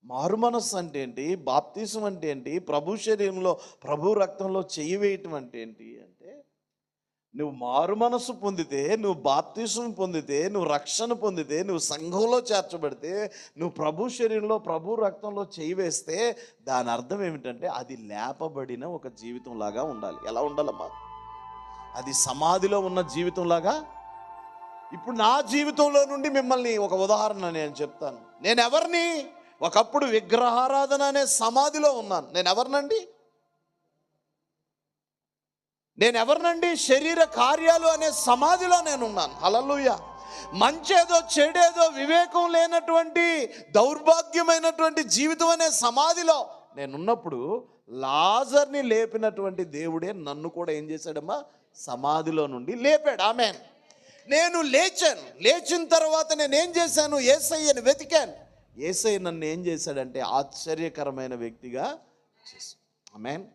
మారు మనస్సు అంటే ఏంటి? బాప్తిసం అంటే ఏంటి? ప్రభు శరీరంలో ప్రభు రక్తంలో చెయ్యి వేయటం అంటే ఏంటి అంటే, నువ్వు మారు మనస్సు పొందితే, నువ్వు బాప్తిసం పొందితే, నువ్వు రక్షణ పొందితే, నువ్వు సంఘంలో చేర్చబడితే, నువ్వు ప్రభు శరీరంలో ప్రభు రక్తంలో చెయ్యి వేస్తే దాని అర్థం ఏమిటంటే అది లేపబడిన ఒక జీవితం లాగా ఉండాలి. ఎలా ఉండాలమ్మా? అది సమాధిలో ఉన్న జీవితంలాగా. ఇప్పుడు నా జీవితంలో నుండి మిమ్మల్ని ఒక ఉదాహరణ నేను చెప్తాను. నేను ఎవరిని? ఒకప్పుడు విగ్రహారాధన అనే సమాధిలో ఉన్నాను. నేను ఎవరినండి? శరీర కార్యాలు అనే సమాధిలో నేనున్నాను. హల్లెలూయా. మంచేదో చెడేదో వివేకం లేనటువంటి దౌర్భాగ్యమైనటువంటి జీవితం అనే సమాధిలో నేనున్నప్పుడు లాజర్ని లేపినటువంటి దేవుడే నన్ను కూడా ఏం చేశాడమ్మా? సమాధిలో నుండి లేపాడు. ఆమేన్. నేను లేచాను. లేచిన తర్వాత నేనేం చేశాను? యేసయ్యను వెతికాను. యేసయ్య నన్ను ఏం చేశాడంటే ఆశ్చర్యకరమైన వ్యక్తిగా చేశాడు. ఆమేన్.